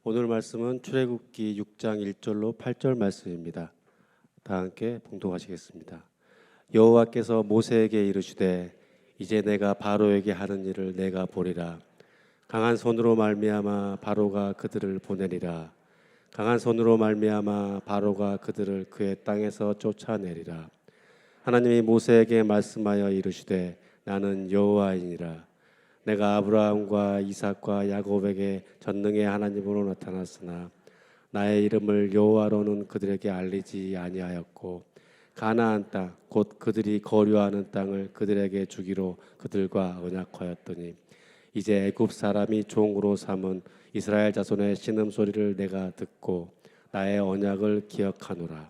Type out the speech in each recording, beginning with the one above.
오늘 말씀은 출애굽기 6장 1절로 8절 말씀입니다. 다 함께 봉독하시겠습니다. 여호와께서 모세에게 이르시되 이제 내가 바로에게 하는 일을 내가 보리라. 강한 손으로 말미암아 바로가 그들을 보내리라. 강한 손으로 말미암아 바로가 그들을 그의 땅에서 쫓아내리라. 하나님이 모세에게 말씀하여 이르시되 나는 여호와이니라. 내가 아브라함과 이삭과 야곱에게 전능의 하나님으로 나타났으나 나의 이름을 여호와로는 그들에게 알리지 아니하였고 가나안 땅 곧 그들이 거류하는 땅을 그들에게 주기로 그들과 언약하였더니 이제 애굽 사람이 종으로 삼은 이스라엘 자손의 신음소리를 내가 듣고 나의 언약을 기억하노라.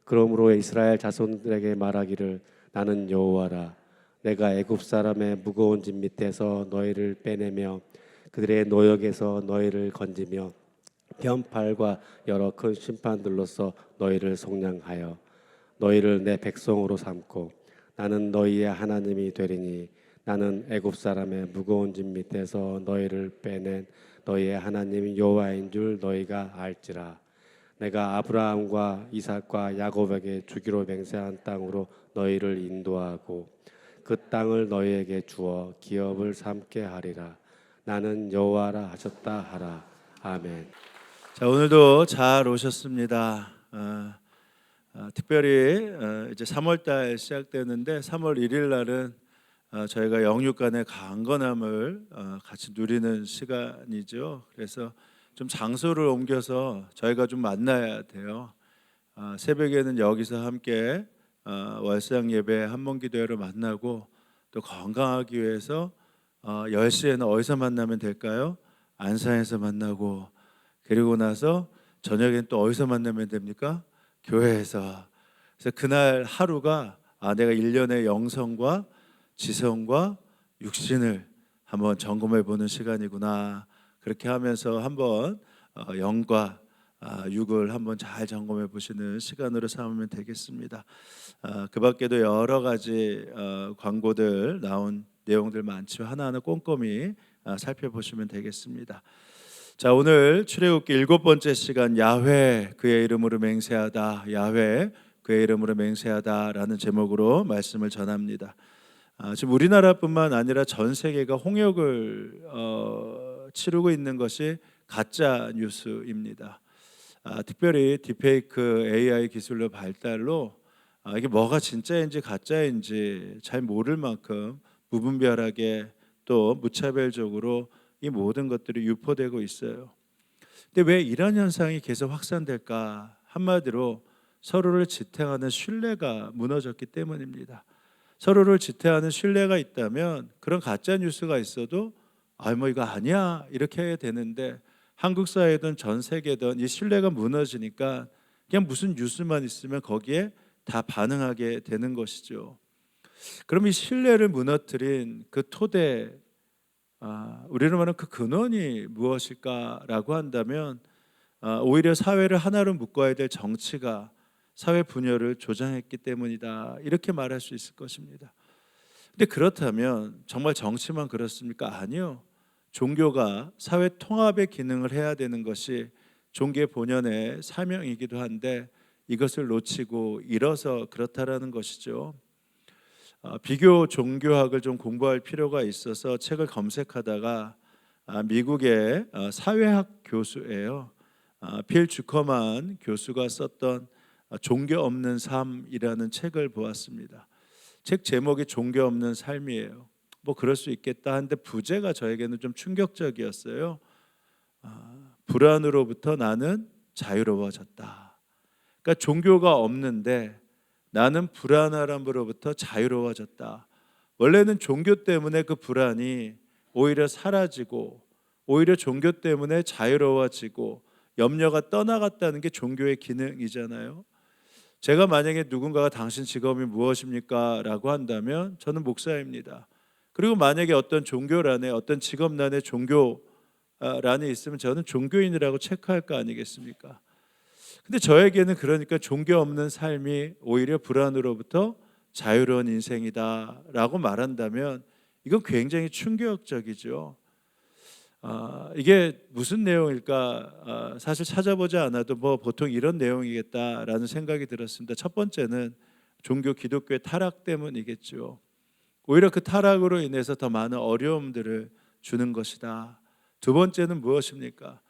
그러므로 이스라엘 자손들에게 말하기를 나는 여호와라. 내가 애굽 사람의 무거운 짐 밑에서 너희를 빼내며 그들의 노역에서 너희를 건지며 변팔과 여러 큰 심판들로서 너희를 속량하여 너희를 내 백성으로 삼고 나는 너희의 하나님이 되리니 나는 애굽 사람의 무거운 짐 밑에서 너희를 빼낸 너희의 하나님 여호와인 줄 너희가 알지라. 내가 아브라함과 이삭과 야곱에게 주기로 맹세한 땅으로 너희를 인도하고 그 땅을 너희에게 주어 기업을 삼게 하리라. 나는 여호와라 하셨다 하라. 아멘. 자, 오늘도 잘 오셨습니다. 특별히 이제 3월달 시작되는데 3월 1일 날은 저희가 영육간의 강건함을 같이 누리는 시간이죠. 그래서 좀 장소를 옮겨서 저희가 좀 만나야 돼요. 새벽에는 여기서 함께 월상 예배 한문기도회로 만나고 또 건강하기 위해서 10시에는 어디서 만나면 될까요? 안산에서 만나고 그리고 나서 저녁엔 또 어디서 만나면 됩니까? 교회에서. 그래서 그날 하루가 내가 1년의 영성과 지성과 육신을 한번 점검해 보는 시간이구나. 그렇게 하면서 한번 영과 육을 한번 잘 점검해 보시는 시간으로 삼으면 되겠습니다. 그 밖에도 여러 가지 광고들 나온 내용들 많죠. 하나하나 꼼꼼히 살펴보시면 되겠습니다. 자, 오늘 출애굽기 7번째 시간 야훼 그의 이름으로 맹세하다, 야훼 그의 이름으로 맹세하다라는 제목으로 말씀을 전합니다. 지금 우리나라뿐만 아니라 전 세계가 홍역을 치르고 있는 것이 가짜 뉴스입니다. 특별히 딥페이크 AI 기술로 발달로 이게 뭐가 진짜인지 가짜인지 잘 모를 만큼 무분별하게 또 무차별적으로 이 모든 것들이 유포되고 있어요. 근데 왜 이런 현상이 계속 확산될까? 한마디로 서로를 지탱하는 신뢰가 무너졌기 때문입니다. 서로를 지탱하는 신뢰가 있다면 그런 가짜 뉴스가 있어도 뭐 이거 아니야 이렇게 해야 되는데 한국 사회든 전 세계든 이 신뢰가 무너지니까 그냥 무슨 뉴스만 있으면 거기에 다 반응하게 되는 것이죠. 그럼 이 신뢰를 무너뜨린 그 토대, 우리는 말하는 그 근원이 무엇일까라고 한다면 오히려 사회를 하나로 묶어야 될 정치가 사회 분열을 조장했기 때문이다 이렇게 말할 수 있을 것입니다. 근데 그렇다면 정말 정치만 그렇습니까? 아니요. 종교가 사회 통합의 기능을 해야 되는 것이 종교의 본연의 사명이기도 한데 이것을 놓치고 잃어서 그렇다라는 것이죠. 비교 종교학을 좀 공부할 필요가 있어서 책을 검색하다가 미국의 사회학 교수예요. 필 주커만 교수가 썼던 종교 없는 삶이라는 책을 보았습니다. 책 제목이 종교 없는 삶이에요. 뭐 그럴 수 있겠다 하는데 부제가 저에게는 좀 충격적이었어요. 불안으로부터 나는 자유로워졌다. 그러니까 종교가 없는데 나는 불안함으로부터 자유로워졌다. 원래는 종교 때문에 그 불안이 오히려 사라지고 오히려 종교 때문에 자유로워지고 염려가 떠나갔다는 게 종교의 기능이잖아요. 제가 만약에 누군가가 당신 직업이 무엇입니까? 라고 한다면 저는 목사입니다. 그리고 만약에 어떤 종교란에 어떤 직업란에 종교란이 있으면 저는 종교인이라고 체크할 거 아니겠습니까? 근데 저에게는 그러니까 종교 없는 삶이 오히려 불안으로부터 자유로운 인생이다 라고 말한다면 이건 굉장히 충격적이죠. 이게 무슨 내용일까? 사실 찾아보지 않아도 뭐 보통 이런 내용이겠다라는 생각이 들었습니다. 첫 번째는 종교 기독교의 타락 때문이겠죠. 오히려 그 타락으로 인해서 더 많은 어려움들을 주는 것이다. 두 번째는 무엇입니까?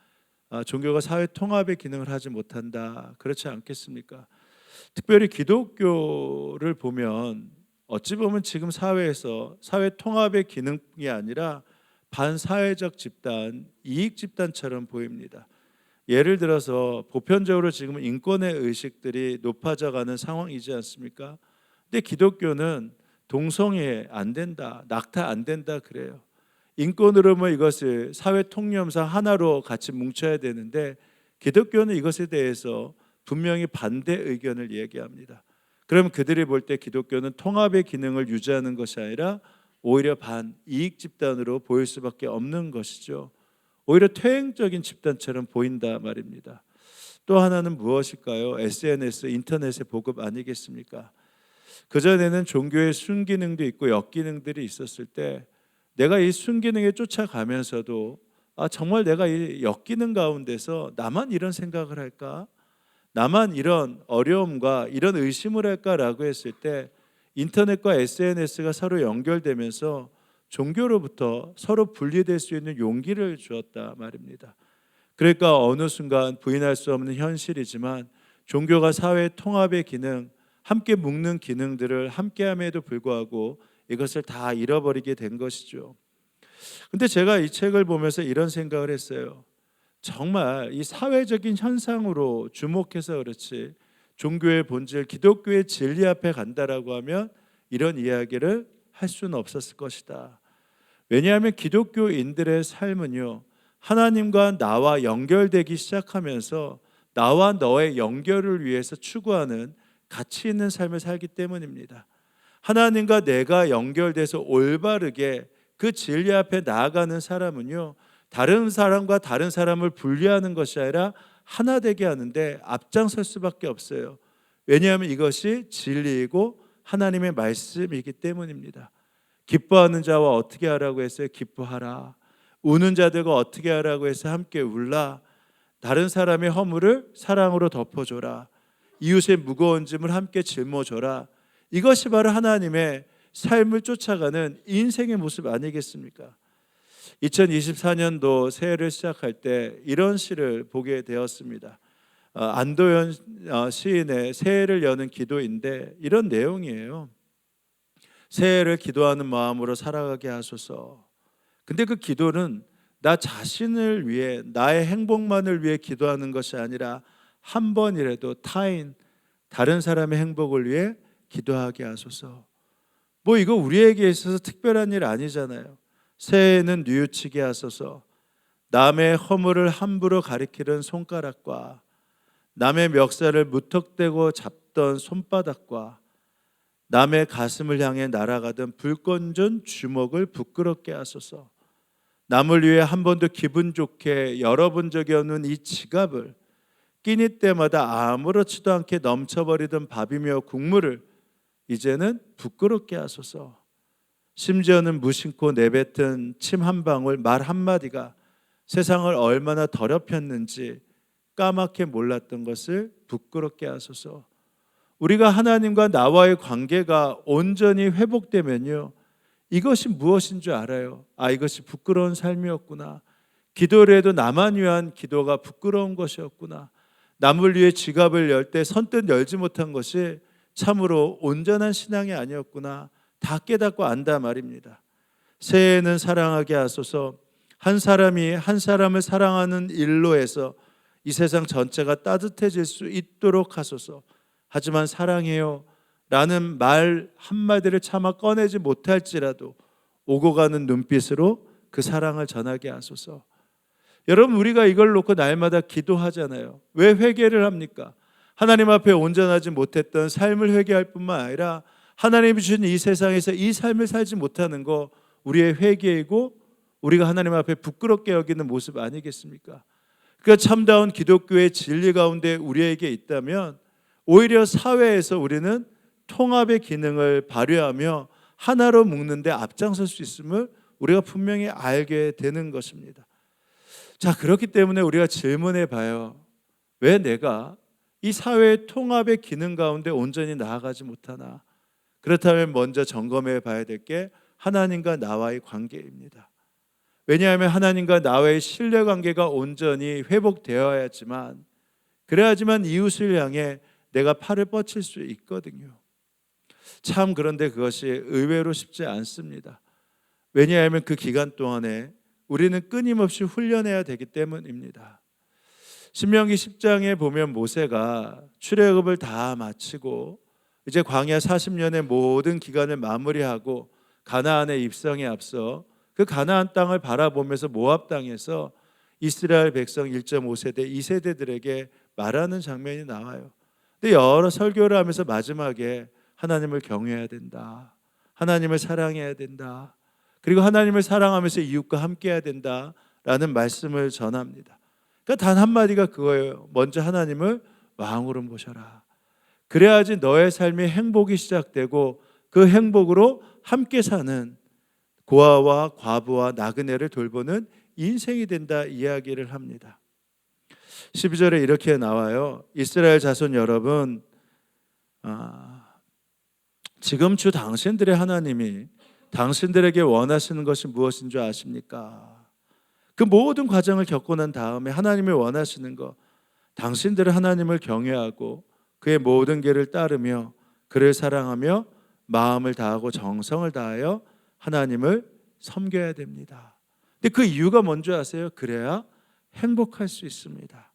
종교가 사회 통합의 기능을 하지 못한다. 그렇지 않겠습니까? 특별히 기독교를 보면 어찌 보면 지금 사회에서 사회 통합의 기능이 아니라 반사회적 집단, 이익 집단처럼 보입니다. 예를 들어서 보편적으로 지금 인권의 의식들이 높아져가는 상황이지 않습니까? 근데 기독교는 동성애 안 된다, 낙타 안 된다 그래요. 인권으로 뭐 이것을 사회 통념상 하나로 같이 뭉쳐야 되는데 기독교는 이것에 대해서 분명히 반대 의견을 얘기합니다. 그럼 그들이 볼 때 기독교는 통합의 기능을 유지하는 것이 아니라 오히려 반이익 집단으로 보일 수밖에 없는 것이죠. 오히려 퇴행적인 집단처럼 보인다 말입니다. 또 하나는 무엇일까요? SNS, 인터넷의 보급 아니겠습니까? 그전에는 종교의 순기능도 있고 역기능들이 있었을 때 내가 이 순기능에 쫓아가면서도 정말 내가 이 역기능 가운데서 나만 이런 생각을 할까? 나만 이런 어려움과 이런 의심을 할까라고 했을 때 인터넷과 SNS가 서로 연결되면서 종교로부터 서로 분리될 수 있는 용기를 주었다 말입니다. 그러니까 어느 순간 부인할 수 없는 현실이지만 종교가 사회 통합의 기능, 함께 묶는 기능들을 함께함에도 불구하고 이것을 다 잃어버리게 된 것이죠. 근데 제가 이 책을 보면서 이런 생각을 했어요. 정말 이 사회적인 현상으로 주목해서 그렇지 종교의 본질, 기독교의 진리 앞에 간다라고 하면 이런 이야기를 할 수는 없었을 것이다. 왜냐하면 기독교인들의 삶은요, 하나님과 나와 연결되기 시작하면서 나와 너의 연결을 위해서 추구하는 가치 있는 삶을 살기 때문입니다. 하나님과 내가 연결돼서 올바르게 그 진리 앞에 나아가는 사람은요, 다른 사람과 다른 사람을 분리하는 것이 아니라 하나 되게 하는데 앞장설 수밖에 없어요. 왜냐하면 이것이 진리이고 하나님의 말씀이기 때문입니다. 기뻐하는 자와 어떻게 하라고 했어요? 기뻐하라. 우는 자들과 어떻게 하라고 해서 함께 울라. 다른 사람의 허물을 사랑으로 덮어줘라. 이웃의 무거운 짐을 함께 짊어줘라. 이것이 바로 하나님의 삶을 쫓아가는 인생의 모습 아니겠습니까? 2024년도 새해를 시작할 때 이런 시를 보게 되었습니다. 안도현 시인의 새해를 여는 기도인데 이런 내용이에요. 새해를 기도하는 마음으로 살아가게 하소서. 근데 그 기도는 나 자신을 위해, 나의 행복만을 위해 기도하는 것이 아니라 한 번이라도 타인, 다른 사람의 행복을 위해 기도하게 하소서. 뭐 이거 우리에게 있어서 특별한 일 아니잖아요. 새해에는 뉘우치게 하소서. 남의 허물을 함부로 가리키는 손가락과 남의 멱살을 무턱대고 잡던 손바닥과 남의 가슴을 향해 날아가던 불건전 주먹을 부끄럽게 하소서. 남을 위해 한 번도 기분 좋게 열어본 적이 없는 이 지갑을 끼니 때마다 아무렇지도 않게 넘쳐버리던 밥이며 국물을 이제는 부끄럽게 하소서. 심지어는 무심코 내뱉은 침 한 방울, 말 한마디가 세상을 얼마나 더럽혔는지 까맣게 몰랐던 것을 부끄럽게 하소서. 우리가 하나님과 나와의 관계가 온전히 회복되면요, 이것이 무엇인 줄 알아요. 이것이 부끄러운 삶이었구나. 기도를 해도 나만 위한 기도가 부끄러운 것이었구나. 남을 위해 지갑을 열 때 선뜻 열지 못한 것이 참으로 온전한 신앙이 아니었구나. 다 깨닫고 안다 말입니다. 새해에는 사랑하게 하소서. 한 사람이 한 사람을 사랑하는 일로 해서 이 세상 전체가 따뜻해질 수 있도록 하소서. 하지만 사랑해요 라는 말 한마디를 차마 꺼내지 못할지라도 오고 가는 눈빛으로 그 사랑을 전하게 하소서. 여러분, 우리가 이걸 놓고 날마다 기도하잖아요. 왜 회개를 합니까? 하나님 앞에 온전하지 못했던 삶을 회개할 뿐만 아니라 하나님이 주신 이 세상에서 이 삶을 살지 못하는 거 우리의 회개이고 우리가 하나님 앞에 부끄럽게 여기는 모습 아니겠습니까? 그러니까 참다운 기독교의 진리 가운데 우리에게 있다면 오히려 사회에서 우리는 통합의 기능을 발휘하며 하나로 묶는 데 앞장설 수 있음을 우리가 분명히 알게 되는 것입니다. 자, 그렇기 때문에 우리가 질문해 봐요. 왜 내가 이 사회의 통합의 기능 가운데 온전히 나아가지 못하나? 그렇다면 먼저 점검해 봐야 될 게 하나님과 나와의 관계입니다. 왜냐하면 하나님과 나와의 신뢰관계가 온전히 회복되어야지만, 그래야지만 이웃을 향해 내가 팔을 뻗칠 수 있거든요. 참 그런데 그것이 의외로 쉽지 않습니다. 왜냐하면 그 기간 동안에 우리는 끊임없이 훈련해야 되기 때문입니다. 신명기 10장에 보면 모세가 출애굽을 다 마치고 이제 광야 40년의 모든 기간을 마무리하고 가나안에 입성에 앞서 그 가나안 땅을 바라보면서 모압 땅에서 이스라엘 백성 1.5세대 2세대들에게 말하는 장면이 나와요. 근데 여러 설교를 하면서 마지막에 하나님을 경외해야 된다, 하나님을 사랑해야 된다, 그리고 하나님을 사랑하면서 이웃과 함께해야 된다라는 말씀을 전합니다. 그러니까 단 한마디가 그거예요. 먼저 하나님을 왕으로 모셔라. 그래야지 너의 삶의 행복이 시작되고 그 행복으로 함께 사는 고아와 과부와 나그네를 돌보는 인생이 된다 이야기를 합니다. 12절에 이렇게 나와요. 이스라엘 자손 여러분, 지금 주 당신들의 하나님이 당신들에게 원하시는 것이 무엇인 줄 아십니까? 그 모든 과정을 겪고 난 다음에 하나님이 원하시는 것, 당신들은 하나님을 경외하고 그의 모든 길을 따르며 그를 사랑하며 마음을 다하고 정성을 다하여 하나님을 섬겨야 됩니다. 근데 그 이유가 뭔지 아세요? 그래야 행복할 수 있습니다.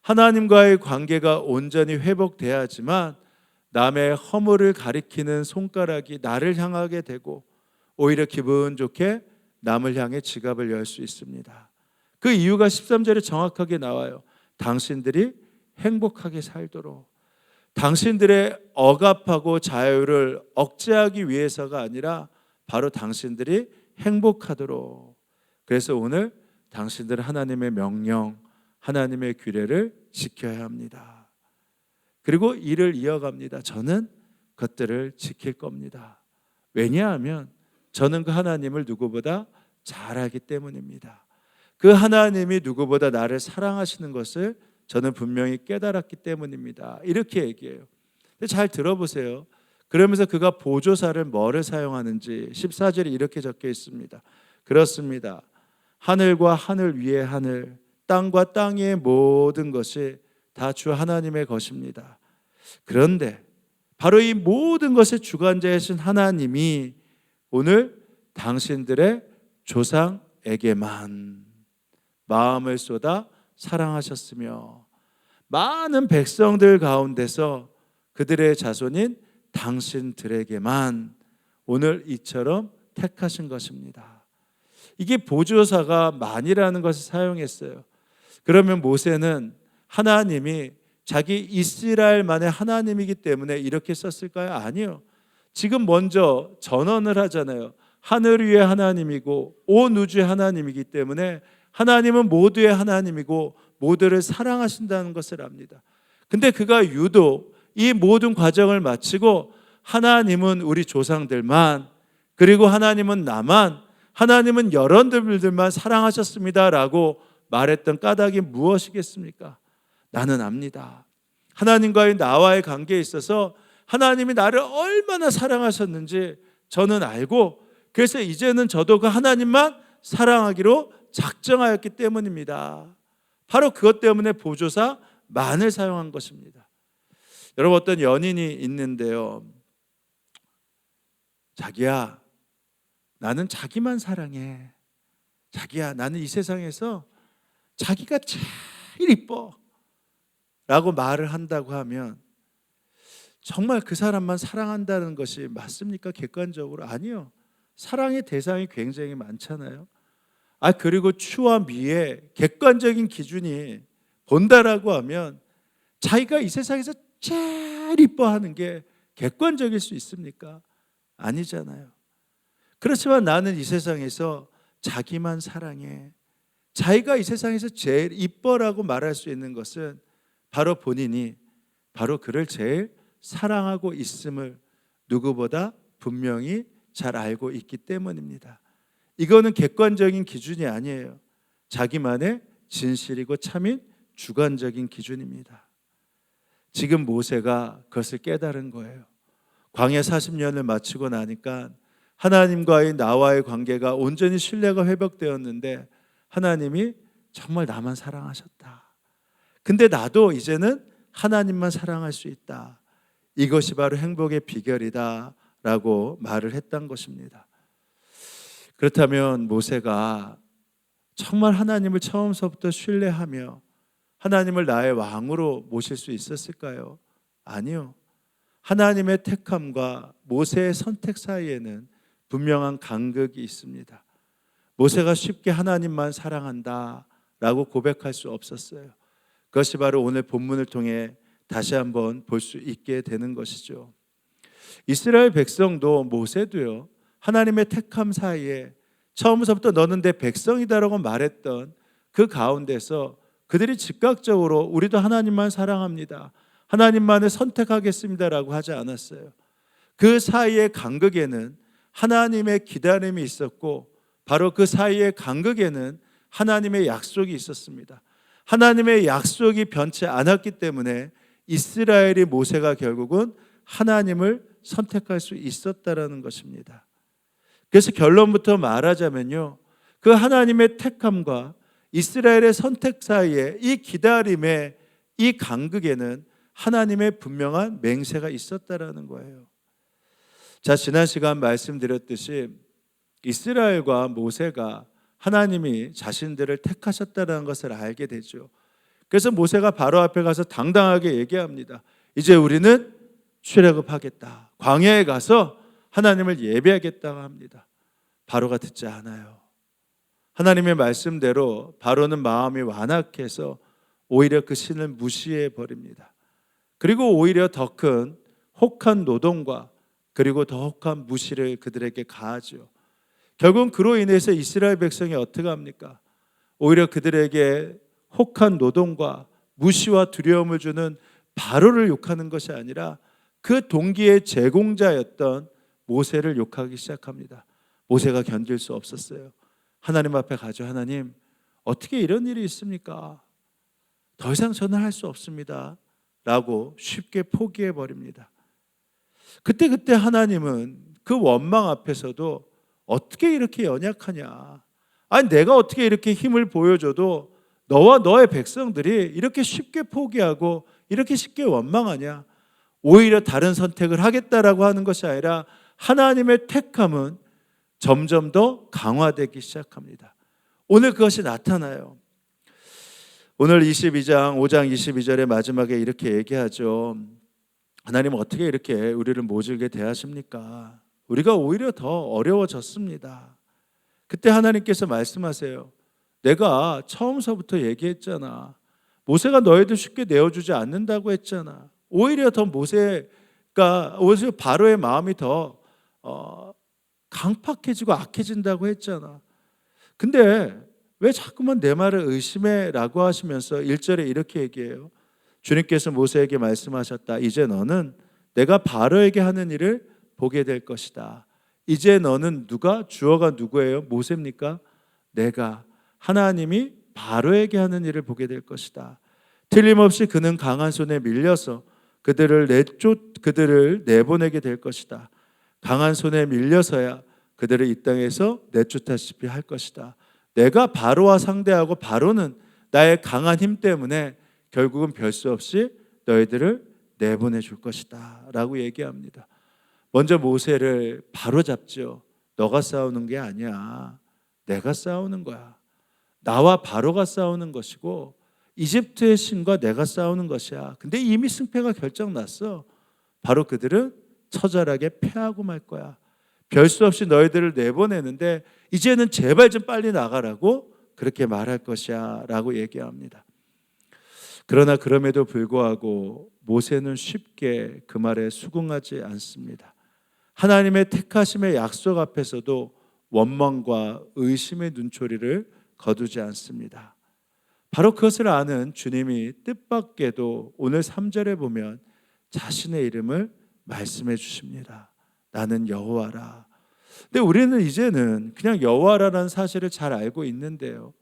하나님과의 관계가 온전히 회복돼야지만 남의 허물을 가리키는 손가락이 나를 향하게 되고 오히려 기분 좋게 남을 향해 지갑을 열 수 있습니다. 그 이유가 13절에 정확하게 나와요. 당신들이 행복하게 살도록. 당신들의 억압하고 자유를 억제하기 위해서가 아니라 바로 당신들이 행복하도록. 그래서 오늘 당신들은 하나님의 명령, 하나님의 규례를 지켜야 합니다. 그리고 이를 이어갑니다. 저는 그것들을 지킬 겁니다. 왜냐하면 저는 그 하나님을 누구보다 잘 알기 때문입니다. 그 하나님이 누구보다 나를 사랑하시는 것을 저는 분명히 깨달았기 때문입니다. 이렇게 얘기해요. 근데 잘 들어보세요. 그러면서 그가 보조사를 뭐를 사용하는지 14절에 이렇게 적혀 있습니다. 그렇습니다. 하늘과 하늘 위의 하늘, 땅과 땅 위의 모든 것이 다 주 하나님의 것입니다. 그런데 바로 이 모든 것의 주관자이신 하나님이 오늘 당신들의 조상에게만 마음을 쏟아 사랑하셨으며 많은 백성들 가운데서 그들의 자손인 당신들에게만 오늘 이처럼 택하신 것입니다. 이게 보조사가 만이라는 것을 사용했어요. 그러면 모세는 하나님이 자기 이스라엘만의 하나님이기 때문에 이렇게 썼을까요? 아니요. 지금 먼저 전언을 하잖아요. 하늘 위의 하나님이고 온 우주의 하나님이기 때문에 하나님은 모두의 하나님이고 모두를 사랑하신다는 것을 압니다. 근데 그가 유독 이 모든 과정을 마치고 하나님은 우리 조상들만, 그리고 하나님은 나만, 하나님은 여러분들만 사랑하셨습니다라고 말했던 까닭이 무엇이겠습니까? 나는 압니다. 하나님과의 나와의 관계에 있어서 하나님이 나를 얼마나 사랑하셨는지 저는 알고, 그래서 이제는 저도 그 하나님만 사랑하기로 작정하였기 때문입니다. 바로 그것 때문에 보조사 만을 사용한 것입니다. 여러분, 어떤 연인이 있는데요, 자기야, 나는 자기만 사랑해. 자기야, 나는 이 세상에서 자기가 제일 이뻐 라고 말을 한다고 하면 정말 그 사람만 사랑한다는 것이 맞습니까? 객관적으로 아니요. 사랑의 대상이 굉장히 많잖아요. 그리고 추와 미의 객관적인 기준이 본다라고 하면 자기가 이 세상에서 제일 이뻐하는 게 객관적일 수 있습니까? 아니잖아요. 그렇지만 나는 이 세상에서 자기만 사랑해. 자기가 이 세상에서 제일 이뻐라고 말할 수 있는 것은 바로 본인이 바로 그를 제일 사랑하고 있음을 누구보다 분명히 잘 알고 있기 때문입니다. 이거는 객관적인 기준이 아니에요. 자기만의 진실이고 참인 주관적인 기준입니다. 지금 모세가 그것을 깨달은 거예요. 광야 40년을 마치고 나니까 하나님과의 나와의 관계가 온전히 신뢰가 회복되었는데 하나님이 정말 나만 사랑하셨다. 근데 나도 이제는 하나님만 사랑할 수 있다. 이것이 바로 행복의 비결이다 라고 말을 했던 것입니다. 그렇다면 모세가 정말 하나님을 처음서부터 신뢰하며 하나님을 나의 왕으로 모실 수 있었을까요? 아니요. 하나님의 택함과 모세의 선택 사이에는 분명한 간극이 있습니다. 모세가 쉽게 하나님만 사랑한다 라고 고백할 수 없었어요. 그것이 바로 오늘 본문을 통해 다시 한번 볼 수 있게 되는 것이죠. 이스라엘 백성도 모세도요, 하나님의 택함 사이에 처음부터 너는 내 백성이다라고 말했던 그 가운데서 그들이 즉각적으로 우리도 하나님만 사랑합니다, 하나님만을 선택하겠습니다라고 하지 않았어요. 그 사이의 간극에는 하나님의 기다림이 있었고 바로 그 사이의 간극에는 하나님의 약속이 있었습니다. 하나님의 약속이 변치 않았기 때문에 이스라엘이 모세가 결국은 하나님을 선택할 수 있었다라는 것입니다. 그래서 결론부터 말하자면요, 그 하나님의 택함과 이스라엘의 선택 사이에 이 기다림의 이 간극에는 하나님의 분명한 맹세가 있었다라는 거예요. 자, 지난 시간 말씀드렸듯이 이스라엘과 모세가 하나님이 자신들을 택하셨다는 것을 알게 되죠. 그래서 모세가 바로 앞에 가서 당당하게 얘기합니다. 이제 우리는 출애굽하겠다. 광야에 가서 하나님을 예배하겠다고 합니다. 바로가 듣지 않아요. 하나님의 말씀대로 바로는 마음이 완악해서 오히려 그 신을 무시해 버립니다. 그리고 오히려 더 큰 혹한 노동과 그리고 더 혹한 무시를 그들에게 가하죠. 결국은 그로 인해서 이스라엘 백성이 어떻게 합니까? 오히려 그들에게 혹한 노동과 무시와 두려움을 주는 바로를 욕하는 것이 아니라 그 동기의 제공자였던 모세를 욕하기 시작합니다. 모세가 견딜 수 없었어요. 하나님 앞에 가죠. 하나님, 어떻게 이런 일이 있습니까? 더 이상 저는 할 수 없습니다 라고 쉽게 포기해 버립니다. 그때 하나님은 그 원망 앞에서도 어떻게 이렇게 연약하냐, 아니 내가 어떻게 이렇게 힘을 보여줘도 너와 너의 백성들이 이렇게 쉽게 포기하고 이렇게 쉽게 원망하냐, 오히려 다른 선택을 하겠다라고 하는 것이 아니라 하나님의 택함은 점점 더 강화되기 시작합니다. 오늘 그것이 나타나요. 오늘 22장 5장 22절의 마지막에 이렇게 얘기하죠. 하나님은 어떻게 이렇게 우리를 모질게 대하십니까? 우리가 오히려 더 어려워졌습니다. 그때 하나님께서 말씀하세요. 내가 처음서부터 얘기했잖아. 모세가 너희들 쉽게 내어주지 않는다고 했잖아. 오히려 더 모세가 오히려 바로의 마음이 더 강팍해지고 악해진다고 했잖아. 근데 왜 자꾸만 내 말을 의심해? 라고 하시면서 1절에 이렇게 얘기해요. 주님께서 모세에게 말씀하셨다. 이제 너는 내가 바로에게 하는 일을 보게 될 것이다. 이제 너는 누가? 주어가 누구예요? 모세입니까? 내가, 하나님이 바로에게 하는 일을 보게 될 것이다. 틀림없이 그는 강한 손에 밀려서 그들을 내보내게 될 것이다. 강한 손에 밀려서야 그들을 이 땅에서 내쫓다시피 할 것이다. 내가 바로와 상대하고 바로는 나의 강한 힘 때문에 결국은 별 수 없이 너희들을 내보내 줄 것이다 라고 얘기합니다. 먼저 모세를 바로 잡죠. 너가 싸우는 게 아니야. 내가 싸우는 거야. 나와 바로가 싸우는 것이고 이집트의 신과 내가 싸우는 것이야. 근데 이미 승패가 결정났어. 바로 그들은 처절하게 패하고 말 거야. 별 수 없이 너희들을 내보내는데 이제는 제발 좀 빨리 나가라고 그렇게 말할 것이야 라고 얘기합니다. 그러나 그럼에도 불구하고 모세는 쉽게 그 말에 수긍하지 않습니다. 하나님의 택하심의 약속 앞에서도 원망과 의심의 눈초리를 거두지 않습니다. 바로 그것을 아는 주님이 뜻밖에도 오늘 3절에 보면 자신의 이름을 말씀해 주십니다. 나는 여호와라. 근데 우리는 이제는 그냥 여호와라는 사실을 잘 알고 있는데요,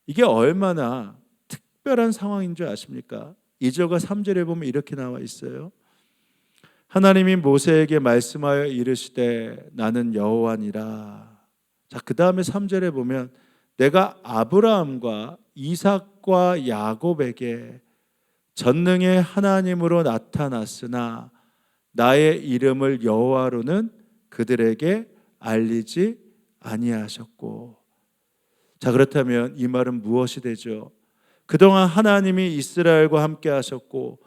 이게 얼마나 특별한 상황인 줄 아십니까? 2절과 3절에 보면 이렇게 나와 있어요. 하나님이 모세에게 말씀하여 이르시되 나는 여호와니라. 자, 그 다음에 3절에 보면 내가 아브라함과 이삭과 야곱에게 전능의 하나님으로 나타났으나 나의 이름을 여호와로는 그들에게 알리지 아니하셨고. 자, 그렇다면 이 말은 무엇이 되죠? 그동안 하나님이 이스라엘과 함께 하셨고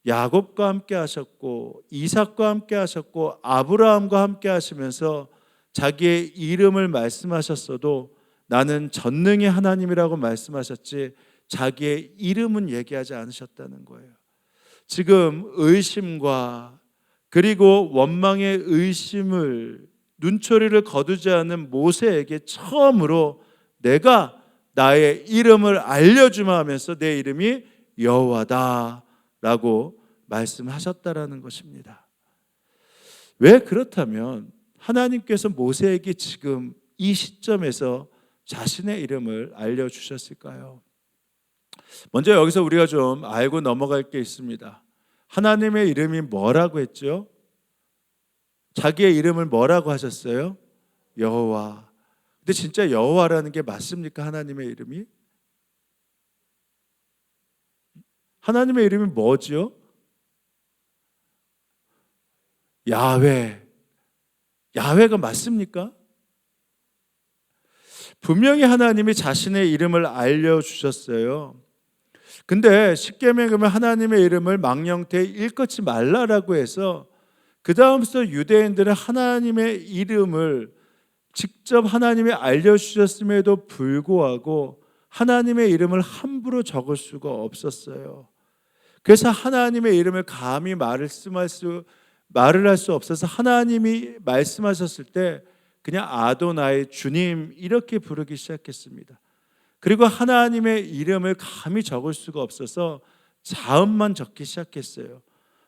야곱과 함께 하셨고 이삭과 함께 하셨고 아브라함과 함께 하시면서 자기의 이름을 말씀하셨어도 나는 전능의 하나님이라고 말씀하셨지 자기의 이름은 얘기하지 않으셨다는 거예요. 지금 의심과 그리고 원망의 의심을 눈초리를 거두지 않은 모세에게 처음으로 내가 나의 이름을 알려주마 하면서 내 이름이 여호와다라고 말씀하셨다라는 것입니다. 왜 그렇다면 하나님께서 모세에게 지금 이 시점에서 자신의 이름을 알려주셨을까요? 먼저 여기서 우리가 좀 알고 넘어갈 게 있습니다. 하나님의 이름이 뭐라고 했죠? 자기의 이름을 뭐라고 하셨어요? 여호와. 근데 진짜 여호와라는 게 맞습니까? 하나님의 이름이? 하나님의 이름이 뭐죠? 야훼. 야훼가 맞습니까? 분명히 하나님이 자신의 이름을 알려주셨어요. 근데 십계명에 보면 하나님의 이름을 망령되이 일컫지 말라라고 해서 그 다음부터 유대인들은 하나님의 이름을 직접 하나님이 알려주셨음에도 불구하고 하나님의 이름을 함부로 적을 수가 없었어요. 그래서 하나님의 이름을 감히 말을 할 수 없어서 하나님이 말씀하셨을 때 그냥 아도나이 주님 이렇게 부르기 시작했습니다. 그리고 하나님의 이름을 감히 적을 수가 없어서 자음만 적기 시작했어요.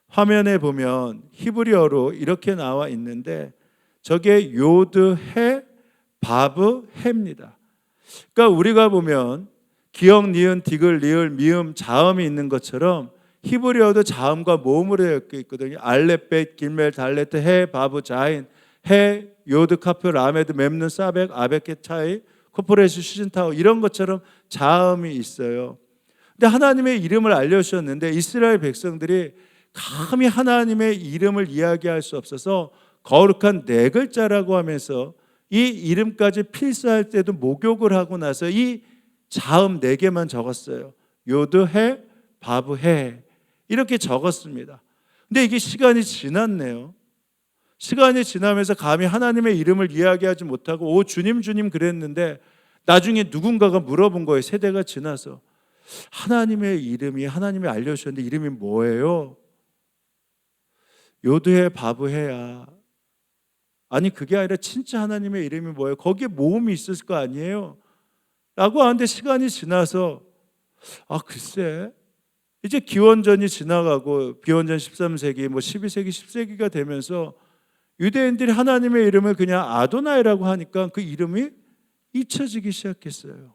화면에 보면 히브리어로 이렇게 나와 있는데 저게 요드 해 바브 해입니다. 그러니까 우리가 보면 기역, 니은, 디귿, 리을, 미음, 자음이 있는 것처럼 히브리어도 자음과 모음으로 되어 있거든요. 알렙, 길멜, 달레트, 해, 바브, 자인, 해, 요드, 카프, 라메드, memnun, 사벡, 아베케, 차이, 코포레시, 슈진타오 이런 것처럼 자음이 있어요. 근데 하나님의 이름을 알려주셨는데 이스라엘 백성들이 감히 하나님의 이름을 이야기할 수 없어서 거룩한 네 글자라고 하면서 이 이름까지 필사할 때도 목욕을 하고 나서 이 자음 네 개만 적었어요. 요드, 해, 바브, 해 이렇게 적었습니다. 근데 이게 시간이 지났네요. 시간이 지나면서 감히 하나님의 이름을 이야기하지 못하고 오 주님 주님 그랬는데 나중에 누군가가 물어본 거예요. 세대가 지나서 하나님의 이름이 하나님이 알려주셨는데 이름이 뭐예요? 요드해 바브해야. 아니 그게 아니라 진짜 하나님의 이름이 뭐예요? 거기에 모음이 있을 거 아니에요? 라고 하는데 시간이 지나서 글쎄 이제 기원전이 지나가고 기원전 13세기 12세기 10세기가 되면서 유대인들이 하나님의 이름을 그냥 아도나이라고 하니까 그 이름이 잊혀지기 시작했어요.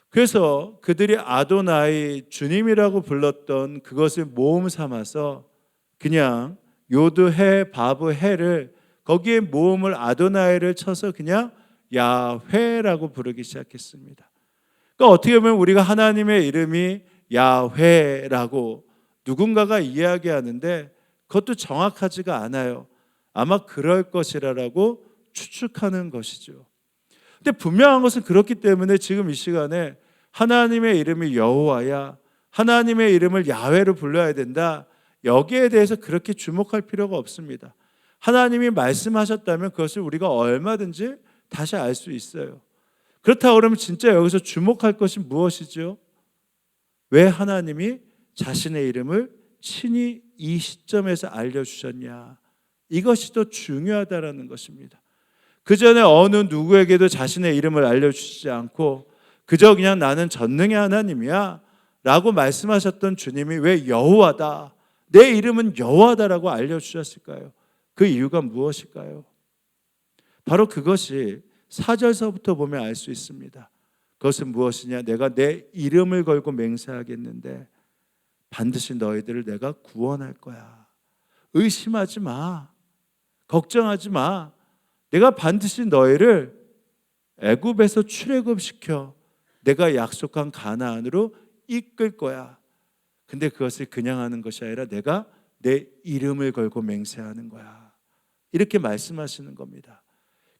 그래서 그들이 아도나이 주님이라고 불렀던 그것을 모음 삼아서 그냥 요드 해 바브 해를 거기에 모음을 아도나이를 쳐서 그냥 야훼라고 부르기 시작했습니다. 그러니까 어떻게 보면 우리가 하나님의 이름이 야훼라고 누군가가 이야기하는데 그것도 정확하지가 않아요. 아마 그럴 것이라고 추측하는 것이죠. 근데 분명한 것은 그렇기 때문에 지금 이 시간에 하나님의 이름이 여호와야 하나님의 이름을 야훼로 불러야 된다. 여기에 대해서 그렇게 주목할 필요가 없습니다. 하나님이 말씀하셨다면 그것을 우리가 얼마든지 다시 알 수 있어요. 그렇다고 그러면 진짜 여기서 주목할 것이 무엇이죠? 왜 하나님이 자신의 이름을 친히 이 시점에서 알려주셨냐? 이것이 더 중요하다라는 것입니다. 그 전에 어느 누구에게도 자신의 이름을 알려주시지 않고 그저 그냥 나는 전능의 하나님이야 라고 말씀하셨던 주님이 왜 여호와다, 내 이름은 여호와다라고 알려주셨을까요? 그 이유가 무엇일까요? 바로 그것이 4절서부터 보면 알 수 있습니다. 그것은 무엇이냐? 내가 내 이름을 걸고 맹세하겠는데 반드시 너희들을 내가 구원할 거야. 의심하지 마. 걱정하지 마. 내가 반드시 너희를 애굽에서 출애굽시켜 내가 약속한 가나안으로 이끌 거야. 근데 그것을 그냥 하는 것이 아니라 내가 내 이름을 걸고 맹세하는 거야. 이렇게 말씀하시는 겁니다.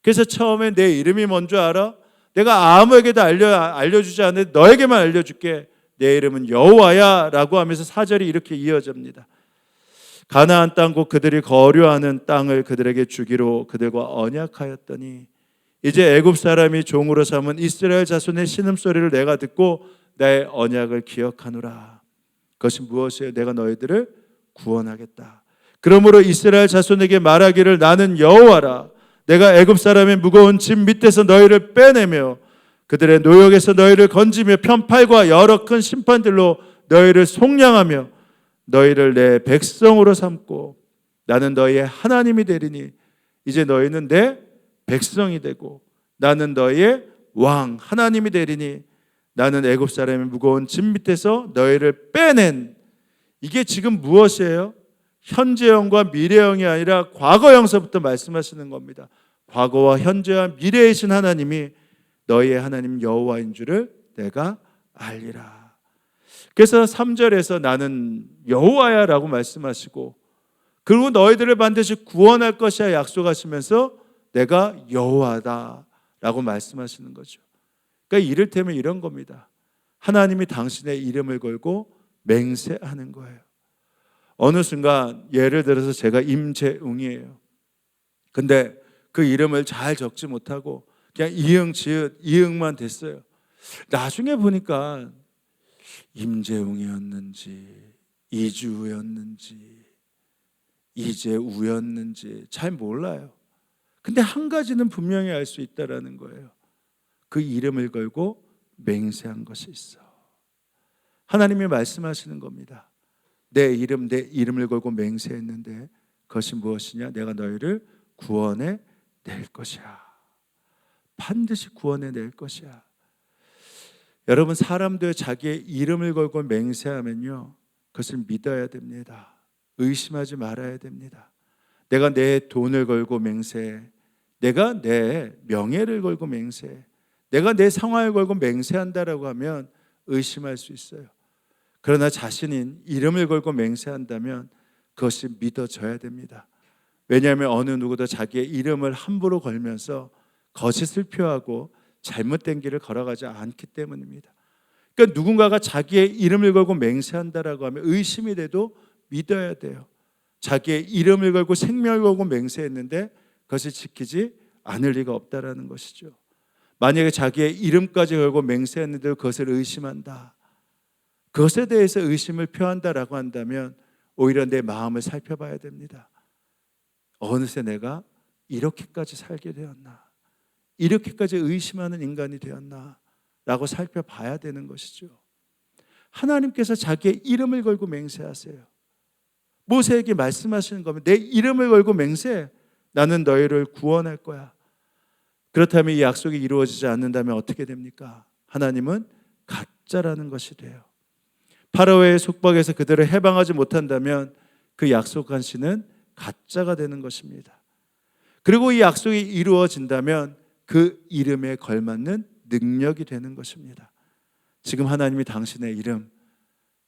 그래서 처음에 내 이름이 뭔지 알아? 내가 아무에게도 알려주지 않는데 너에게만 알려줄게. 내 이름은 여호와야 라고 하면서 4절이 이렇게 이어집니다. 가나안 땅 곧 그들이 거류하는 땅을 그들에게 주기로 그들과 언약하였더니 이제 애굽 사람이 종으로 삼은 이스라엘 자손의 신음소리를 내가 듣고 나의 언약을 기억하노라. 그것이 무엇이에요? 내가 너희들을 구원하겠다. 그러므로 이스라엘 자손에게 말하기를 나는 여호와라. 내가 애굽 사람의 무거운 짐 밑에서 너희를 빼내며 그들의 노역에서 너희를 건지며 편팔과 여러 큰 심판들로 너희를 속량하며 너희를 내 백성으로 삼고 나는 너희의 하나님이 되리니 이제 너희는 내 백성이 되고 나는 너희의 왕 하나님이 되리니 나는 애굽 사람의 무거운 짐 밑에서 너희를 빼낸. 이게 지금 무엇이에요? 현재형과 미래형이 아니라 과거형서부터 말씀하시는 겁니다. 과거와 현재와 미래이신 하나님이 너희의 하나님 여호와인 줄을 내가 알리라. 그래서 3절에서 나는 여호와야 라고 말씀하시고 그리고 너희들을 반드시 구원할 것이야 약속하시면서 내가 여호와다 라고 말씀하시는 거죠. 그러니까 이를테면 이런 겁니다. 하나님이 당신의 이름을 걸고 맹세하는 거예요. 어느 순간 예를 들어서 제가 임재웅이에요. 근데 그 이름을 잘 적지 못하고 그냥 이응 지읒 이응만 됐어요. 나중에 보니까 임재웅이었는지 이주였는지 이재우였는지 잘 몰라요. 근데 한 가지는 분명히 알 수 있다라는 거예요. 그 이름을 걸고 맹세한 것이 있어. 하나님이 말씀하시는 겁니다. 내 이름을 걸고 맹세했는데 그것이 무엇이냐? 내가 너희를 구원해 낼 것이야. 반드시 구원해 낼 것이야. 여러분, 사람들 자기의 이름을 걸고 맹세하면요, 그것을 믿어야 됩니다. 의심하지 말아야 됩니다. 내가 내 돈을 걸고 맹세해, 내가 내 명예를 걸고 맹세해, 내가 내 상황을 걸고 맹세한다라고 하면 의심할 수 있어요. 그러나 자신인 이름을 걸고 맹세한다면 그것이 믿어져야 됩니다. 왜냐하면 어느 누구도 자기의 이름을 함부로 걸면서 거짓을 표하고 잘못된 길을 걸어가지 않기 때문입니다. 그러니까 누군가가 자기의 이름을 걸고 맹세한다라고 하면 의심이 돼도 믿어야 돼요. 자기의 이름을 걸고 생명을 걸고 맹세했는데 그것을 지키지 않을 리가 없다라는 것이죠. 만약에 자기의 이름까지 걸고 맹세했는데 그것을 의심한다, 그것에 대해서 의심을 표한다라고 한다면 오히려 내 마음을 살펴봐야 됩니다. 어느새 내가 이렇게까지 살게 되었나, 이렇게까지 의심하는 인간이 되었나 라고 살펴봐야 되는 것이죠. 하나님께서 자기의 이름을 걸고 맹세하세요. 모세에게 말씀하시는 겁니다. 내 이름을 걸고 맹세해. 나는 너희를 구원할 거야. 그렇다면 이 약속이 이루어지지 않는다면 어떻게 됩니까? 하나님은 가짜라는 것이 돼요. 파라오의 속박에서 그들을 해방하지 못한다면 그 약속한 신은 가짜가 되는 것입니다. 그리고 이 약속이 이루어진다면 그 이름에 걸맞는 능력이 되는 것입니다. 지금 하나님이 당신의 이름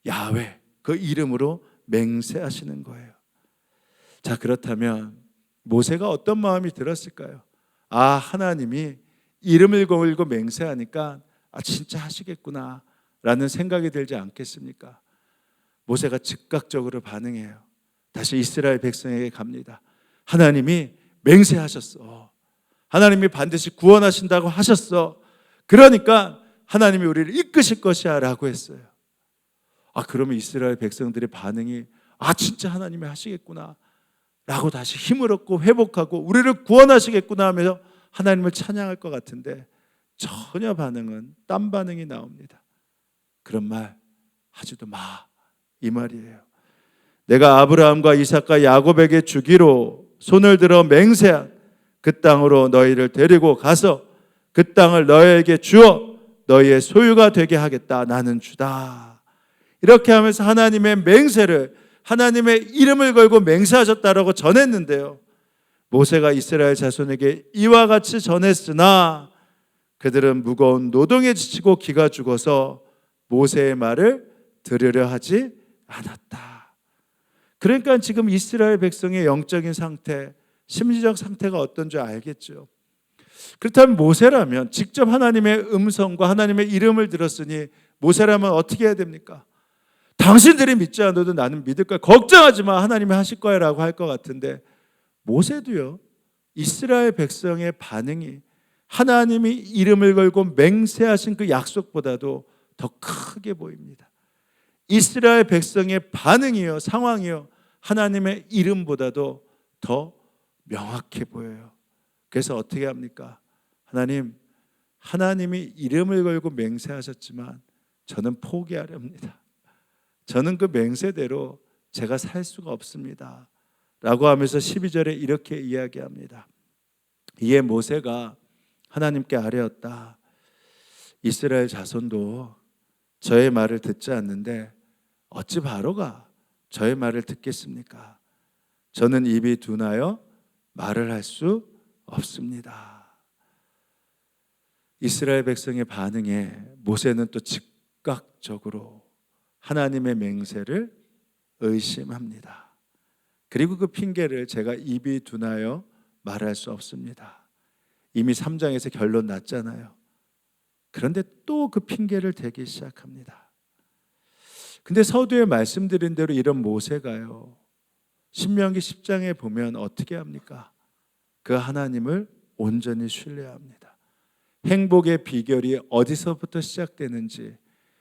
야훼, 그 이름으로 맹세하시는 거예요. 자, 그렇다면 모세가 어떤 마음이 들었을까요? 아, 하나님이 이름을 걸고 맹세하니까 진짜 하시겠구나 라는 생각이 들지 않겠습니까? 모세가 즉각적으로 반응해요. 다시 이스라엘 백성에게 갑니다. 하나님이 맹세하셨어. 하나님이 반드시 구원하신다고 하셨어. 그러니까 하나님이 우리를 이끄실 것이야 라고 했어요. 그러면 이스라엘 백성들의 반응이 진짜 하나님이 하시겠구나 라고 다시 힘을 얻고 회복하고 우리를 구원하시겠구나 하면서 하나님을 찬양할 것 같은데 전혀 반응은 딴 반응이 나옵니다. 그런 말 하지도 마, 이 말이에요. 내가 아브라함과 이삭과 야곱에게 주기로 손을 들어 맹세한 그 땅으로 너희를 데리고 가서 그 땅을 너희에게 주어 너희의 소유가 되게 하겠다. 나는 주다. 이렇게 하면서 하나님의 맹세를, 하나님의 이름을 걸고 맹세하셨다라고 전했는데요, 모세가 이스라엘 자손에게 이와 같이 전했으나 그들은 무거운 노동에 지치고 기가 죽어서 모세의 말을 들으려 하지 않았다. 그러니까 지금 이스라엘 백성의 영적인 상태, 심리적 상태가 어떤 줄 알겠죠. 그렇다면 모세라면, 직접 하나님의 음성과 하나님의 이름을 들었으니 모세라면 어떻게 해야 됩니까? 당신들이 믿지 않아도 나는 믿을 거야, 걱정하지 마, 하나님이 하실 거야 라고 할 것 같은데, 모세도요, 이스라엘 백성의 반응이 하나님이 이름을 걸고 맹세하신 그 약속보다도 더 크게 보입니다. 이스라엘 백성의 반응이요, 상황이요, 하나님의 이름보다도 더 명확해 보여요. 그래서 어떻게 합니까? 하나님이 이름을 걸고 맹세하셨지만 저는 포기하렵니다. 저는 그 맹세대로 제가 살 수가 없습니다 라고 하면서 12절에 이렇게 이야기합니다. 이에 모세가 하나님께 아뢰었다. 이스라엘 자손도 저의 말을 듣지 않는데 어찌 바로가 저의 말을 듣겠습니까? 저는 입이 둔하여 말을 할 수 없습니다. 이스라엘 백성의 반응에 모세는 또 즉각적으로 하나님의 맹세를 의심합니다. 그리고 그 핑계를 제가 입이 둔하여 말할 수 없습니다. 이미 3장에서 결론 났잖아요. 그런데 또 그 핑계를 대기 시작합니다. 근데 서두에 말씀드린 대로 이런 모세가요, 신명기 10장에 보면 어떻게 합니까? 그 하나님을 온전히 신뢰합니다. 행복의 비결이 어디서부터 시작되는지,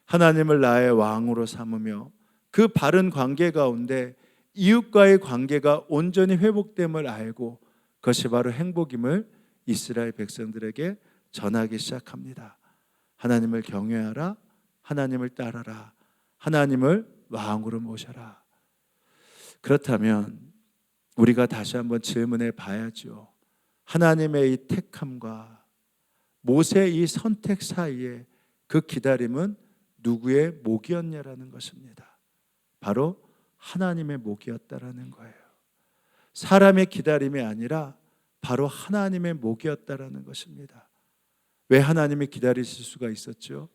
하나님을 나의 왕으로 삼으며 그 바른 관계 가운데 이웃과의 관계가 온전히 회복됨을 알고 그것이 바로 행복임을 이스라엘 백성들에게 전하기 시작합니다. 하나님을 경외하라, 하나님을 따라라, 하나님을 왕으로 모셔라. 그렇다면 우리가 다시 한번 질문해 봐야죠. 하나님의 이 택함과 모세의 이 선택 사이에 그 기다림은 누구의 목이었냐라는 것입니다. 바로 하나님의 목이었다라는 거예요. 사람의 기다림이 아니라 바로 하나님의 목이었다라는 것입니다. 왜 하나님이 기다리실 수가 있었죠?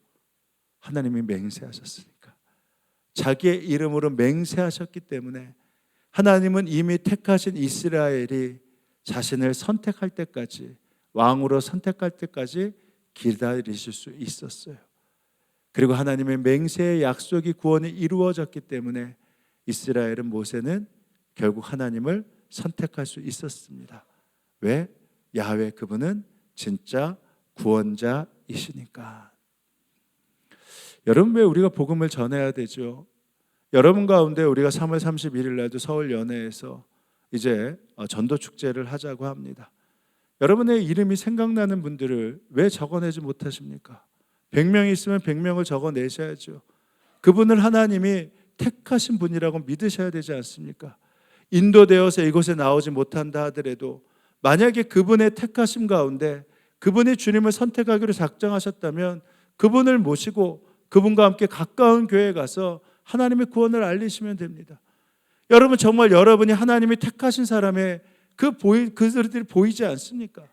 하나님이 맹세하셨으니까. 자기의 이름으로 맹세하셨기 때문에 하나님은 이미 택하신 이스라엘이 자신을 선택할 때까지, 왕으로 선택할 때까지 기다리실 수 있었어요. 그리고 하나님의 맹세의 약속이, 구원이 이루어졌기 때문에 이스라엘은, 모세는 결국 하나님을 선택할 수 있었습니다. 왜? 야훼, 그분은 진짜 구원자이시니까. 여러분, 왜 우리가 복음을 전해야 되죠? 여러분 가운데 우리가 3월 31일 날도 서울 연회에서 이제 전도 축제를 하자고 합니다. 여러분의 이름이 생각나는 분들을 왜 적어내지 못하십니까? 100명이 있으면 100명을 적어내셔야죠. 그분을 하나님이 택하신 분이라고 믿으셔야 되지 않습니까? 인도되어서 이곳에 나오지 못한다 하더라도 만약에 그분의 택하심 가운데 그분이 주님을 선택하기로 작정하셨다면 그분을 모시고 그분과 함께 가까운 교회에 가서 하나님의 구원을 알리시면 됩니다. 여러분, 정말 여러분이 하나님이 택하신 사람의 그들이 보이지 않습니까?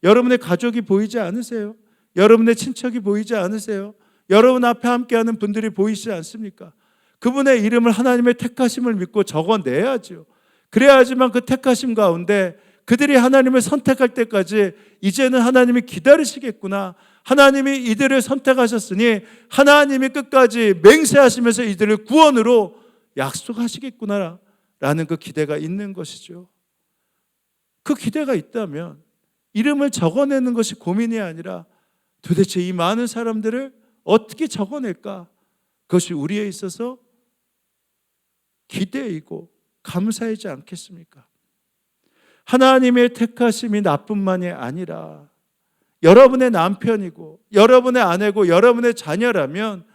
여러분의 가족이 보이지 않으세요? 여러분의 친척이 보이지 않으세요? 여러분 앞에 함께하는 분들이 보이지 않습니까? 그분의 이름을, 하나님의 택하심을 믿고 적어내야죠. 그래야지만 그 택하심 가운데 그들이 하나님을 선택할 때까지 이제는 하나님이 기다리시겠구나, 하나님이 이들을 선택하셨으니 하나님이 끝까지 맹세하시면서 이들을 구원으로 약속하시겠구나 라는 그 기대가 있는 것이죠. 그 기대가 있다면 이름을 적어내는 것이 고민이 아니라 도대체 이 많은 사람들을 어떻게 적어낼까? 그것이 우리에 있어서 기대이고 감사이지 않겠습니까? 하나님의 택하심이 나뿐만이 아니라 여러분의 남편이고 여러분의 아내고 여러분의 자녀라면,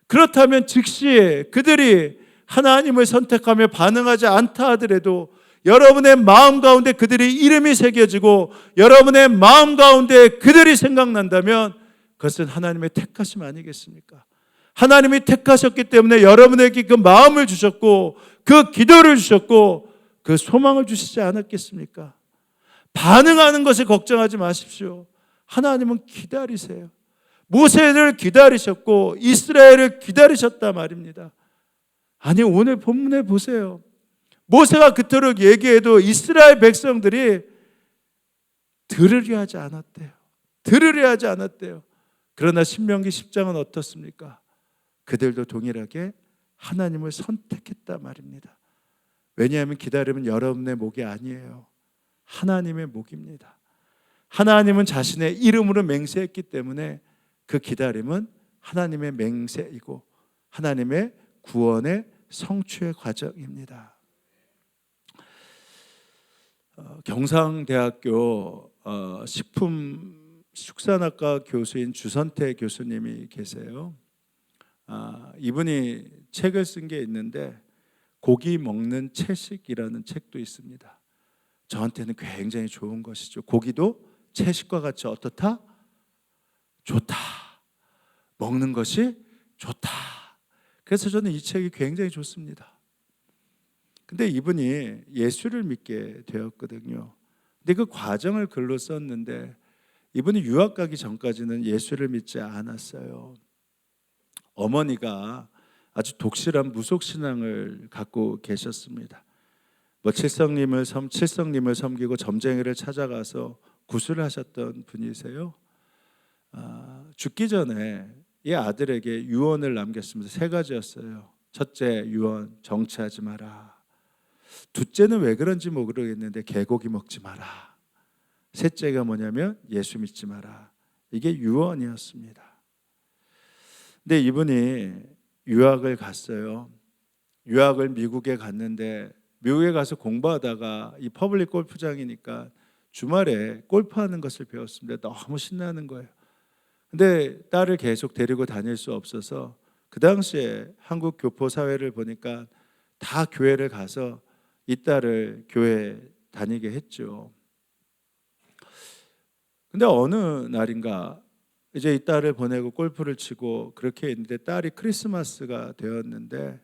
그렇다면 즉시에 그들이 하나님을 선택하며 반응하지 않다 하더라도 여러분의 마음 가운데 그들의 이름이 새겨지고 여러분의 마음 가운데 그들이 생각난다면 그것은 하나님의 택하심 아니겠습니까? 하나님이 택하셨기 때문에 여러분에게 그 마음을 주셨고 그 기도를 주셨고 그 소망을 주시지 않았겠습니까? 반응하는 것을 걱정하지 마십시오. 하나님은 기다리세요. 모세를 기다리셨고 이스라엘을 기다리셨다 말입니다. 아니, 오늘 본문에 보세요. 모세가 그토록 얘기해도 이스라엘 백성들이 들으려 하지 않았대요. 들으려 하지 않았대요. 그러나 신명기 10장은 어떻습니까? 그들도 동일하게 하나님을 선택했다 말입니다. 왜냐하면 기다림은 여러분의 목이 아니에요. 하나님의 목입니다. 하나님은 자신의 이름으로 맹세했기 때문에 그 기다림은 하나님의 맹세이고 하나님의 구원의 성취의 과정입니다. 경상대학교 식품축산학과 교수인 주선태 교수님이 계세요. 이분이 책을 쓴 게 있는데 고기 먹는 채식이라는 책도 있습니다. 저한테는 굉장히 좋은 것이죠. 고기도 채식과 같이 어떻다? 좋다. 먹는 것이 좋다. 그래서 저는 이 책이 굉장히 좋습니다. 근데 이분이 예수를 믿게 되었거든요. 근데 그 과정을 글로 썼는데 이분이 유학 가기 전까지는 예수를 믿지 않았어요. 어머니가 아주 독실한 무속신앙을 갖고 계셨습니다. 칠성님을 섬기고 점쟁이를 찾아가서 구슬을 하셨던 분이세요. 죽기 전에 이 아들에게 유언을 남겼습니다. 3가지였어요. 첫째, 유언, 정치하지 마라. 둘째는 왜 그런지 모르겠는데 개고기 먹지 마라. 셋째가 뭐냐면 예수 믿지 마라. 이게 유언이었습니다. 근데 이분이 유학을 갔어요. 유학을 미국에 갔는데 미국에 가서 공부하다가 이 퍼블릭 골프장이니까 주말에 골프하는 것을 배웠습니다. 너무 신나는 거예요. 근데 딸을 계속 데리고 다닐 수 없어서 그 당시에 한국 교포 사회를 보니까 다 교회를 가서 이 딸을 교회 다니게 했죠. 근데 어느 날인가 이제 이 딸을 보내고 골프를 치고 그렇게 했는데 딸이 크리스마스가 되었는데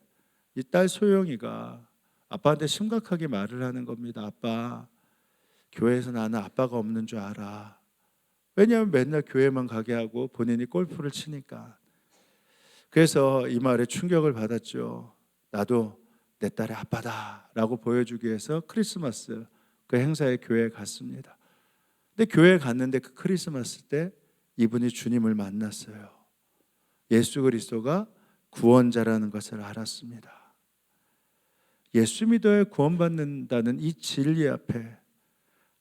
이 딸 소영이가 아빠한테 심각하게 말을 하는 겁니다. 아빠, 교회에서 나는 아빠가 없는 줄 알아. 왜냐하면 맨날 교회만 가게 하고 본인이 골프를 치니까. 그래서 이 말에 충격을 받았죠. 나도 내 딸의 아빠다 라고 보여주기 위해서 크리스마스 그 행사에 교회에 갔습니다. 근데 교회에 갔는데 그 크리스마스 때 이분이 주님을 만났어요. 예수 그리스도가 구원자라는 것을 알았습니다. 예수 믿어야 구원받는다는 이 진리 앞에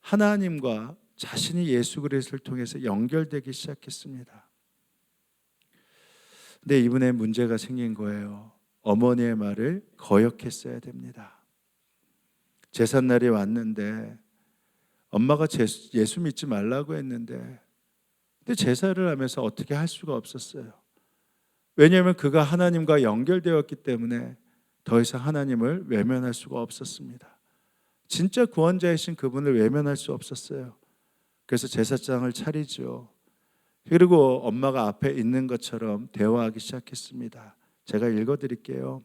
하나님과 자신이 예수 그리스도를 통해서 연결되기 시작했습니다. 근데 이분의 문제가 생긴 거예요. 어머니의 말을 거역했어야 됩니다. 제삿날이 왔는데 엄마가 예수 믿지 말라고 했는데 근데 제사를 하면서 어떻게 할 수가 없었어요. 왜냐하면 그가 하나님과 연결되었기 때문에 더 이상 하나님을 외면할 수가 없었습니다. 진짜 구원자이신 그분을 외면할 수 없었어요. 그래서 제사장을 차리죠. 그리고 엄마가 앞에 있는 것처럼 대화하기 시작했습니다. 제가 읽어드릴게요.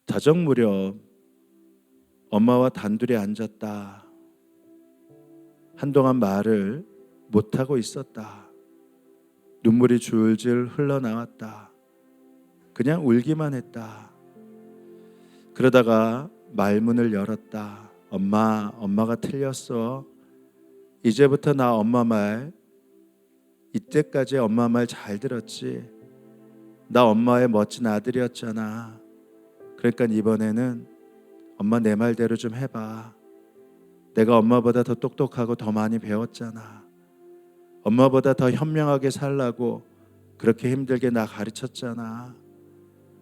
자정 무렵 엄마와 단둘이 앉았다. 한동안 말을 못하고 있었다. 눈물이 줄줄 흘러나왔다. 그냥 울기만 했다. 그러다가 말문을 열었다. 엄마가 틀렸어. 이제부터 나 엄마 말, 이때까지 엄마 말 잘 들었지. 나 엄마의 멋진 아들이었잖아. 그러니까 이번에는 엄마 내 말대로 좀 해봐. 내가 엄마보다 더 똑똑하고 더 많이 배웠잖아. 엄마보다 더 현명하게 살라고 그렇게 힘들게 나 가르쳤잖아.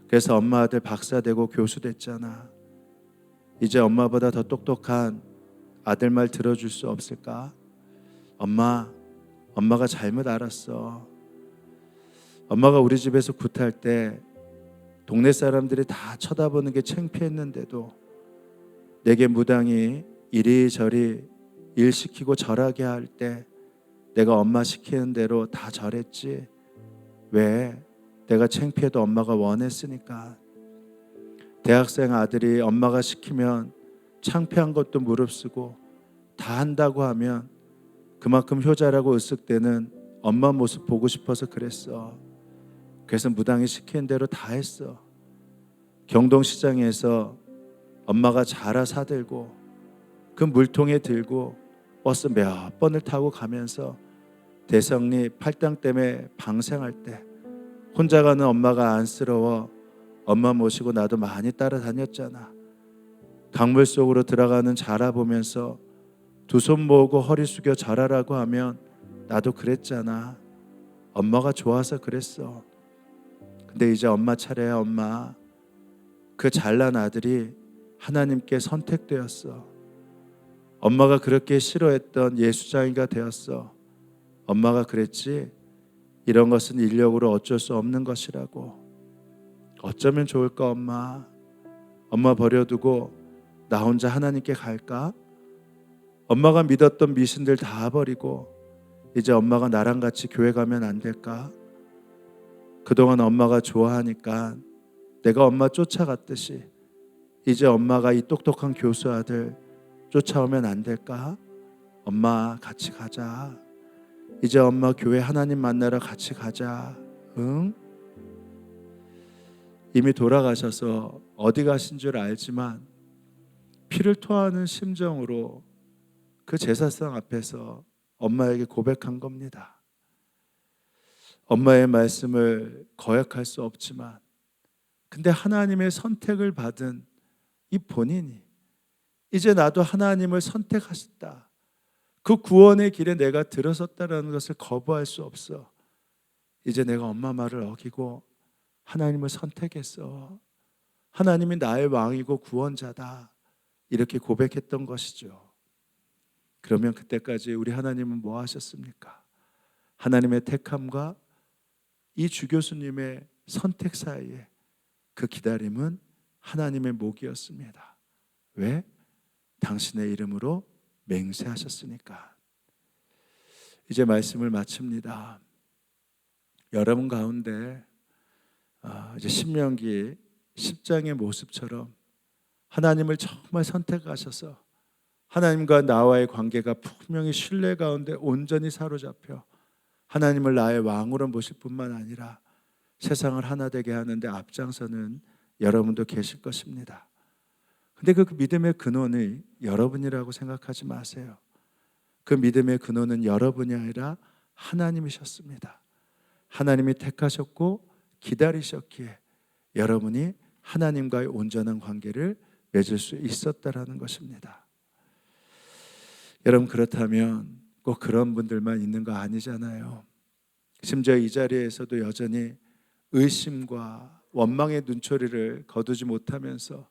그래서 엄마 아들 박사 되고 교수 됐잖아. 이제 엄마보다 더 똑똑한 아들 말 들어줄 수 없을까? 엄마가 잘못 알았어. 엄마가 우리 집에서 굿할 때 동네 사람들이 다 쳐다보는 게 창피했는데도 내게 무당히 이리저리 일 시키고 절하게 할 때 내가 엄마 시키는 대로 다 절했지. 왜? 내가 창피해도 엄마가 원했으니까. 대학생 아들이 엄마가 시키면 창피한 것도 무릅쓰고 다 한다고 하면 그만큼 효자라고 으쓱대는 엄마 모습 보고 싶어서 그랬어. 그래서 무당이 시키는 대로 다 했어. 경동시장에서 엄마가 자라 사들고 그 물통에 들고 버스 몇 번을 타고 가면서 대성리 팔당 때문에 방생할 때 혼자 가는 엄마가 안쓰러워 엄마 모시고 나도 많이 따라다녔잖아. 강물 속으로 들어가는 자라 보면서 두 손 모으고 허리 숙여 절하라고 하면 나도 그랬잖아. 엄마가 좋아서 그랬어. 근데 이제 엄마 차례야. 엄마. 그 잘난 아들이 하나님께 선택되었어. 엄마가 그렇게 싫어했던 예수장이가 되었어. 엄마가 그랬지. 이런 것은 인력으로 어쩔 수 없는 것이라고. 어쩌면 좋을까 엄마. 엄마 버려두고 나 혼자 하나님께 갈까? 엄마가 믿었던 미신들 다 버리고 이제 엄마가 나랑 같이 교회 가면 안 될까? 그동안 엄마가 좋아하니까 내가 엄마 쫓아갔듯이 이제 엄마가 이 똑똑한 교수 아들 쫓아오면 안 될까? 엄마 같이 가자. 이제 엄마 교회 하나님 만나러 같이 가자. 응? 이미 돌아가셔서 어디 가신 줄 알지만 피를 토하는 심정으로 그 제사상 앞에서 엄마에게 고백한 겁니다. 엄마의 말씀을 거역할 수 없지만 근데 하나님의 선택을 받은 이 본인이 이제 나도 하나님을 선택하셨다. 그 구원의 길에 내가 들어섰다라는 것을 거부할 수 없어. 이제 내가 엄마 말을 어기고 하나님을 선택했어. 하나님이 나의 왕이고 구원자다. 이렇게 고백했던 것이죠. 그러면 그때까지 우리 하나님은 뭐 하셨습니까? 하나님의 택함과 이 주교수님의 선택 사이에 그 기다림은 하나님의 목이었습니다. 왜? 당신의 이름으로 맹세하셨으니까. 이제 말씀을 마칩니다. 여러분 가운데 이제 신명기 10장의 모습처럼 하나님을 정말 선택하셔서 하나님과 나와의 관계가 분명히 신뢰 가운데 온전히 사로잡혀 하나님을 나의 왕으로 모실 뿐만 아니라 세상을 하나 되게 하는데 앞장서는 여러분도 계실 것입니다. 근데 그 믿음의 근원이 여러분이라고 생각하지 마세요. 그 믿음의 근원은 여러분이 아니라 하나님이셨습니다. 하나님이 택하셨고 기다리셨기에 여러분이 하나님과의 온전한 관계를 맺을 수 있었다라는 것입니다. 여러분 그렇다면 꼭 그런 분들만 있는 거 아니잖아요. 심지어 이 자리에서도 여전히 의심과 원망의 눈초리를 거두지 못하면서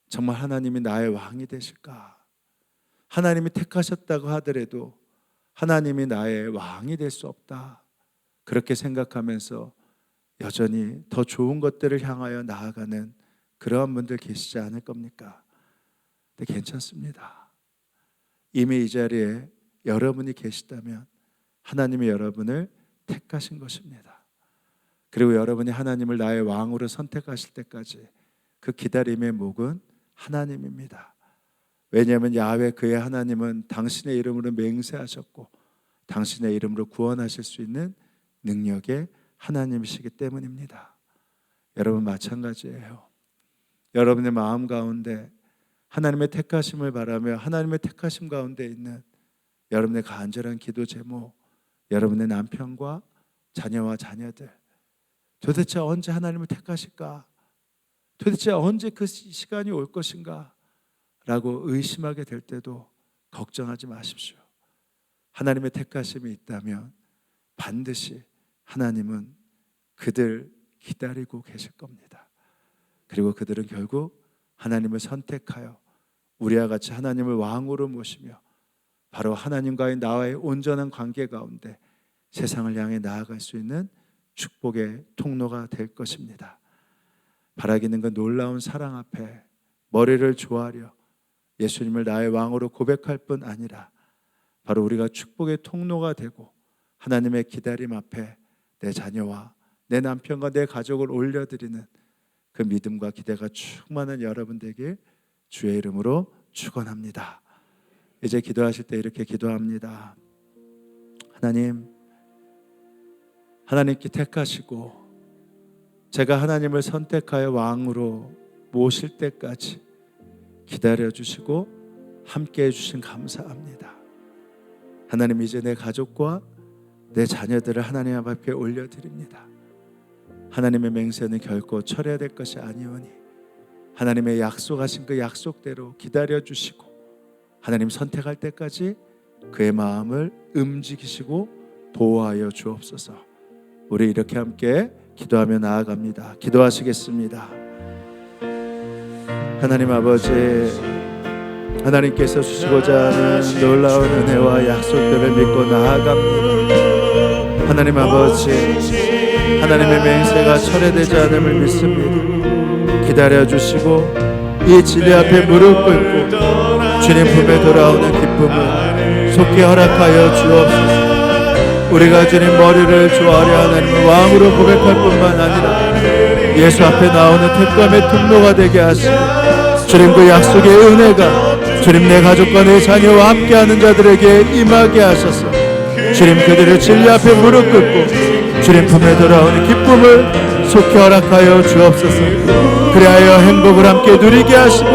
정말 하나님이 나의 왕이 되실까? 하나님이 택하셨다고 하더라도 하나님이 나의 왕이 될 수 없다. 그렇게 생각하면서 여전히 더 좋은 것들을 향하여 나아가는 그러한 분들 계시지 않을 겁니까? 근데 괜찮습니다. 이미 이 자리에 여러분이 계시다면 하나님이 여러분을 택하신 것입니다. 그리고 여러분이 하나님을 나의 왕으로 선택하실 때까지 그 기다림의 목은 하나님입니다. 왜냐하면 야훼 그의 하나님은 당신의 이름으로 맹세하셨고 당신의 이름으로 구원하실 수 있는 능력의 하나님이시기 때문입니다. 여러분 마찬가지예요. 여러분의 마음 가운데 하나님의 택하심을 바라며 하나님의 택하심 가운데 있는 여러분의 간절한 기도 제목, 여러분의 남편과 자녀와 자녀들, 도대체 언제 하나님을 택하실까? 도대체 언제 그 시간이 올 것인가? 라고 의심하게 될 때도 걱정하지 마십시오. 하나님의 택하심이 있다면 반드시 하나님은 그들 기다리고 계실 겁니다. 그리고 그들은 결국 하나님을 선택하여 우리와 같이 하나님을 왕으로 모시며 바로 하나님과의 나와의 온전한 관계 가운데 세상을 향해 나아갈 수 있는 축복의 통로가 될 것입니다. 바라기는 그 놀라운 사랑 앞에 머리를 조아려 예수님을 나의 왕으로 고백할 뿐 아니라 바로 우리가 축복의 통로가 되고 하나님의 기다림 앞에 내 자녀와 내 남편과 내 가족을 올려드리는 그 믿음과 기대가 충만한 여러분 되길 주의 이름으로 축원합니다. 이제 기도하실 때 이렇게 기도합니다. 하나님께 택하시고 제가 하나님을 선택하여 왕으로 모실 때까지 기다려주시고 함께해 주신 감사합니다. 하나님, 이제 내 가족과 내 자녀들을 하나님 앞에 올려드립니다. 하나님의 맹세는 결코 철회될 것이 아니오니 하나님의 약속하신 그 약속대로 기다려주시고 하나님 선택할 때까지 그의 마음을 움직이시고 보호하여 주옵소서. 우리 이렇게 함께 기도하며 나아갑니다. 기도하시겠습니다. 하나님 아버지, 하나님께서 주시고자 하는 놀라운 은혜와 약속들을 믿고 나아갑니다. 하나님 아버지, 하나님의 맹세가 철회되지 않음을 믿습니다. 기다려주시고 이 진리 앞에 무릎 꿇고 주님 품에 돌아오는 기쁨을 속히 허락하여 주옵소서. 우리가 주님 머리를 조아려 하나님을 왕으로 고백할 뿐만 아니라 예수 앞에 나오는 택감의 통로가 되게 하시고 주님 그 약속의 은혜가 주님 내 가족과 내 자녀와 함께하는 자들에게 임하게 하셔서 주님 그들을 진리 앞에 무릎 꿇고 주님 품에 돌아오는 기쁨을 속히 허락하여 주옵소서. 그리하여 행복을 함께 누리게 하시고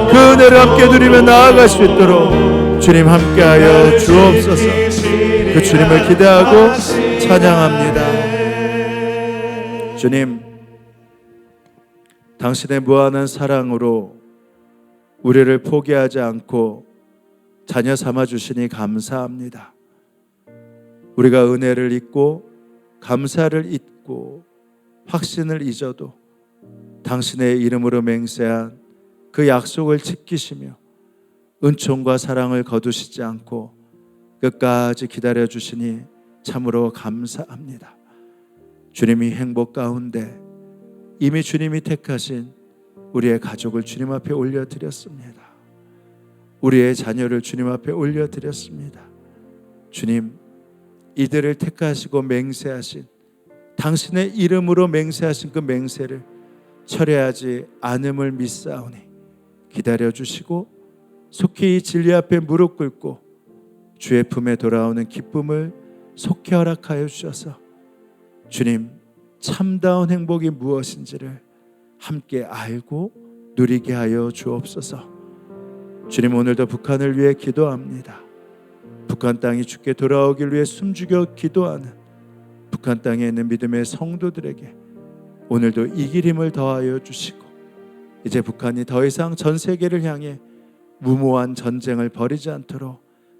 그 은혜를 함께 누리며 나아갈 수 있도록 주님 함께하여 주옵소서. 그 주님을 기대하고 찬양합니다. 주님, 당신의 무한한 사랑으로 우리를 포기하지 않고 자녀 삼아 주시니 감사합니다. 우리가 은혜를 잊고 감사를 잊고 확신을 잊어도 당신의 이름으로 맹세한 그 약속을 지키시며 은총과 사랑을 거두시지 않고 끝까지 기다려 주시니 참으로 감사합니다. 주님이 행복 가운데 이미 주님이 택하신 우리의 가족을 주님 앞에 올려드렸습니다. 우리의 자녀를 주님 앞에 올려드렸습니다. 주님, 이들을 택하시고 맹세하신 당신의 이름으로 맹세하신 그 맹세를 철회하지 않음을 믿사오니 기다려주시고 속히 이 진리 앞에 무릎 꿇고 주의 품에 돌아오는 기쁨을 속히 허락하여 주셔서 주님, 참다운 행복이 무엇인지를 함께 알고 누리게 하여 주옵소서. 주님, 오늘도 북한을 위해 기도합니다. 북한 땅이 주께 돌아오길 위해 숨죽여 기도하는 북한 땅에 있는 믿음의 성도들에게 오늘도 이길 힘을 더하여 주시고 이제 북한이 더 이상 전 세계를 향해 무모한 전쟁을 벌이지 않도록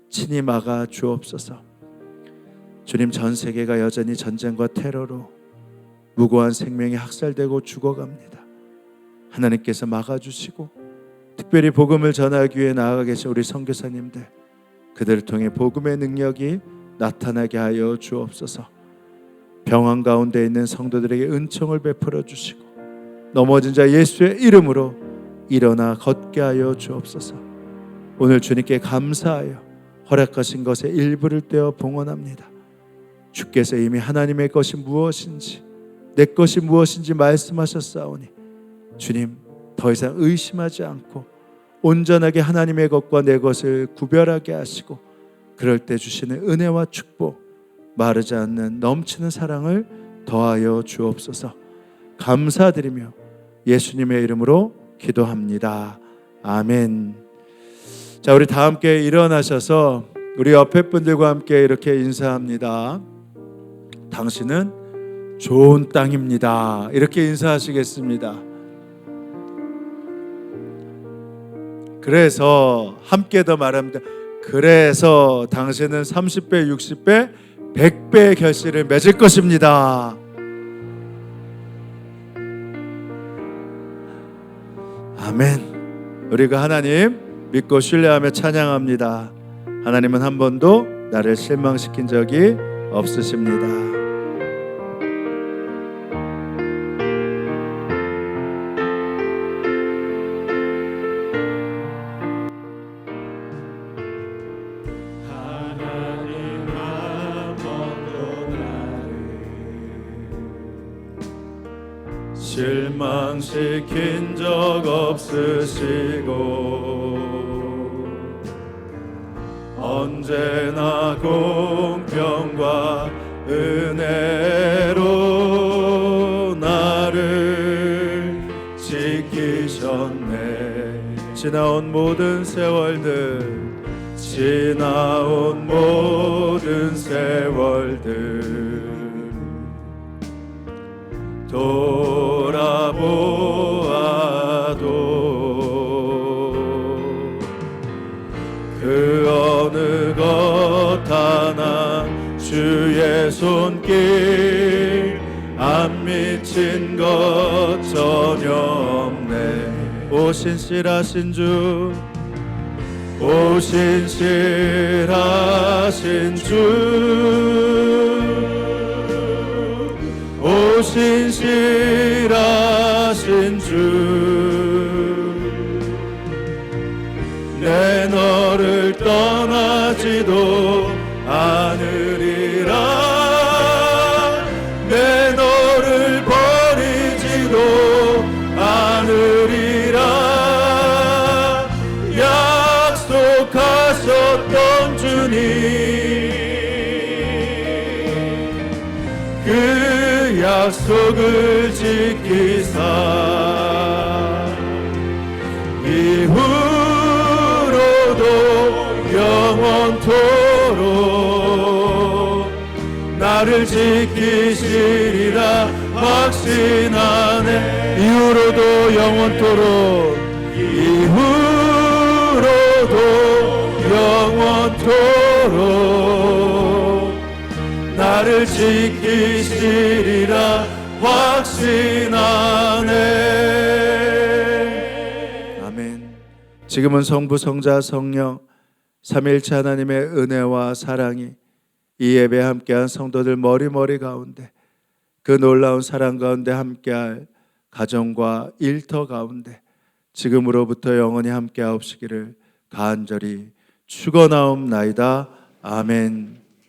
친히 막아 주옵소서. 주님, 전 세계가 여전히 전쟁과 테러로 무고한 생명이 학살되고 죽어갑니다. 하나님께서 막아주시고 특별히 복음을 전하기 위해 나아가 계신 우리 선교사님들, 그들을 통해 복음의 능력이 나타나게 하여 주옵소서. 병환 가운데 있는 성도들에게 은총을 베풀어 주시고 넘어진 자 예수의 이름으로 일어나 걷게 하여 주옵소서. 오늘 주님께 감사하여 허락하신 것의 일부를 떼어 봉헌합니다. 주께서 이미 하나님의 것이 무엇인지 내 것이 무엇인지 말씀하셨사오니 주님, 더 이상 의심하지 않고 온전하게 하나님의 것과 내 것을 구별하게 하시고 그럴 때 주시는 은혜와 축복, 마르지 않는 넘치는 사랑을 더하여 주옵소서. 감사드리며 예수님의 이름으로 기도합니다. 아멘. 자, 우리 다 함께 일어나셔서 우리 옆에 분들과 함께 이렇게 인사합니다. 당신은 좋은 땅입니다. 이렇게 인사하시겠습니다. 그래서 함께 더 말합니다. 그래서 당신은 30배, 60배, 100배의 결실을 맺을 것입니다. 아멘. 우리가 하나님 믿고 신뢰하며 찬양합니다. 하나님은 한 번도 나를 실망시킨 적이 없으십니다. 실망시킨 적 없으시고 언제나 공평과 은혜로 나를 지키셨네. 지나온 모든 세월들 지나온 모든 세월들 돌아보아도 그 어느 것 하나 주의 손길 안 미친 것 전혀 없네. 오 신실하신 주, 오 신실하신 주, 오 신실하신 주, 내 너를 떠나지도 않으리라. 내 너를 버리지도 않으리라. 약속하셨던 주님, 그 약속을 지키사 이후로도 영원토록 나를 지키시리라 확신하네. 이후로도 영원토록, 이후로도 영원토록 나를 지키시리라 확신하네. 아멘. 지금은 성부, 성자, 성령 삼위일체 하나님의 은혜와 사랑이 이 예배에 함께한 성도들 머리머리 가운데, 그 놀라운 사랑 가운데 함께할 가정과 일터 가운데 지금으로부터 영원히 함께하옵시기를 간절히 축원하옵나이다. 아멘.